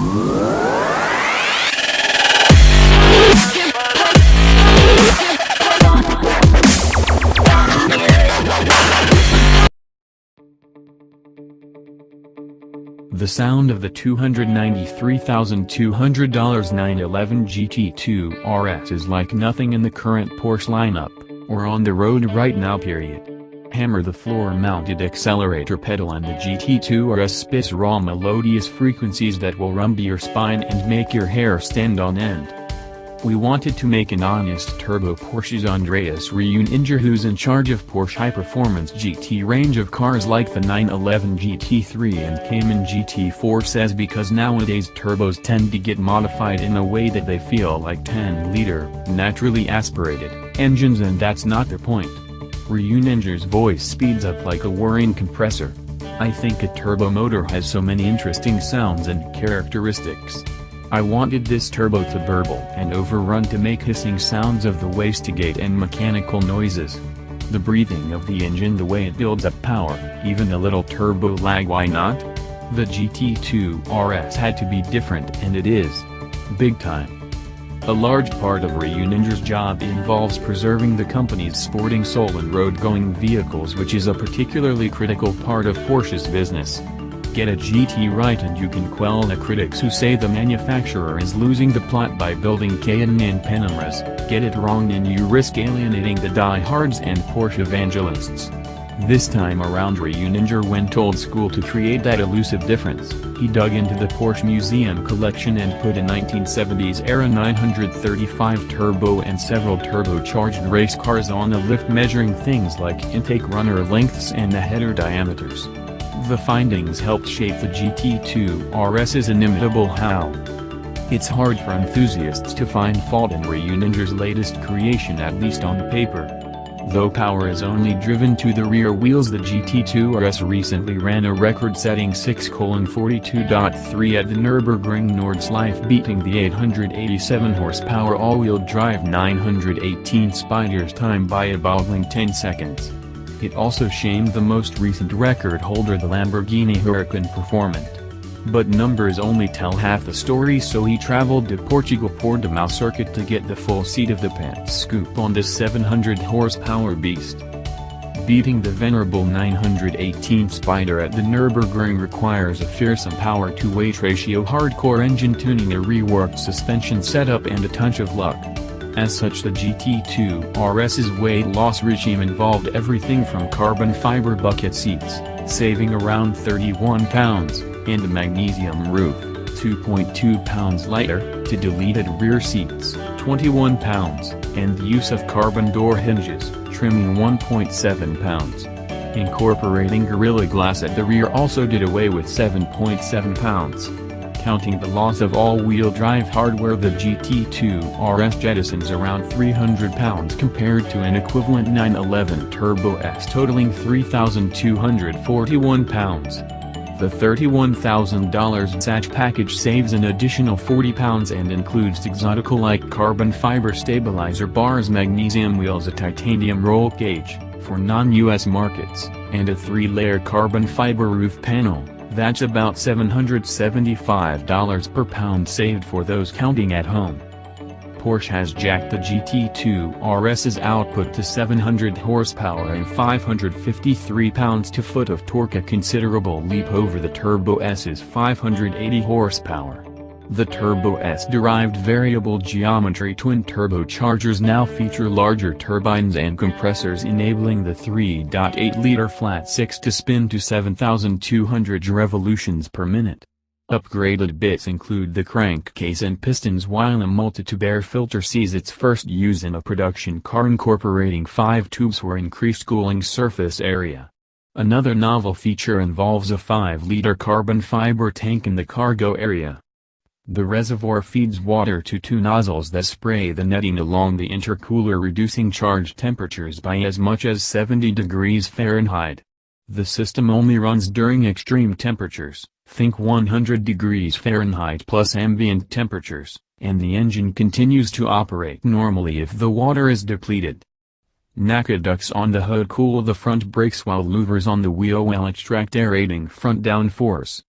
The sound of the $293,200 911 GT2 RS is like nothing in the current Porsche lineup, or on the road right now period. Hammer the floor-mounted accelerator pedal and the GT2 RS spits raw melodious frequencies that will rumble your spine and make your hair stand on end. We wanted to make an honest turbo Porsche's Andreas Reuninger, who's in charge of Porsche high-performance GT range of cars like the 911 GT3 and Cayman GT4, says because nowadays turbos tend to get modified in a way that they feel like 10-liter, naturally aspirated engines, and that's not the point. Reuninger's voice speeds up like a whirring compressor. I think a turbo motor has so many interesting sounds and characteristics. I wanted this turbo to burble and overrun to make hissing sounds of the wastegate and mechanical noises. The breathing of the engine, the way it builds up power, even a little turbo lag, why not? The GT2 RS had to be different, and it is. Big time. A large part of Reuninger's job involves preserving the company's sporting soul in road-going vehicles, which is a particularly critical part of Porsche's business. Get a GT right and you can quell the critics who say the manufacturer is losing the plot by building Cayenne and Panameras. Get it wrong and you risk alienating the diehards and Porsche evangelists. This time around, Reuninger went old school to create that elusive difference. He dug into the Porsche Museum collection and put a 1970s-era 935 turbo and several turbocharged race cars on a lift, measuring things like intake runner lengths and the header diameters. The findings helped shape the GT2 RS's inimitable howl. It's hard for enthusiasts to find fault in Reuninger's latest creation, at least on paper. Though power is only driven to the rear wheels, the GT2 RS recently ran a record-setting 6:42.3 at the Nürburgring Nordschleife, beating the 887 horsepower all-wheel drive 918 Spider's time by a boggling 10 seconds. It also shamed the most recent record holder, the Lamborghini Huracan Performant. But numbers only tell half the story, so he traveled to Portugal Portimao circuit to get the full seat of the pants scoop on this 700 horsepower beast. Beating the venerable 918 Spider at the Nürburgring requires a fearsome power-to-weight ratio, hardcore engine tuning, a reworked suspension setup, and a touch of luck. As such, the GT2 RS's weight loss regime involved everything from carbon fiber bucket seats, saving around 31 pounds, and a magnesium roof, 2.2 pounds lighter, to deleted rear seats, 21 pounds, and the use of carbon door hinges, trimming 1.7 pounds. Incorporating Gorilla Glass at the rear also did away with 7.7 pounds. Counting the loss of all-wheel drive hardware, the GT2 RS jettisons around 300 pounds compared to an equivalent 911 Turbo S totaling 3,241 pounds. The $31,000 satch package saves an additional 40 pounds and includes exotical-like carbon fiber stabilizer bars, magnesium wheels, a titanium roll cage for non-US markets, and a 3-layer carbon fiber roof panel. That's about $775 per pound saved for those counting at home. Porsche has jacked the GT2 RS's output to 700 horsepower and 553 pounds-to-foot of torque, a considerable leap over the Turbo S's 580 horsepower. The Turbo S-derived variable geometry twin turbochargers now feature larger turbines and compressors, enabling the 3.8-liter flat six to spin to 7,200 revolutions per minute. Upgraded bits include the crankcase and pistons, while a multi-tube air filter sees its first use in a production car incorporating 5 tubes for increased cooling surface area. Another novel feature involves a 5-liter carbon fiber tank in the cargo area. The reservoir feeds water to 2 nozzles that spray the netting along the intercooler, reducing charge temperatures by as much as 70 degrees Fahrenheit. The system only runs during extreme temperatures, think 100 degrees Fahrenheit plus ambient temperatures, and the engine continues to operate normally if the water is depleted. NACA ducts on the hood cool the front brakes, while louvers on the wheel will extract aerating front downforce.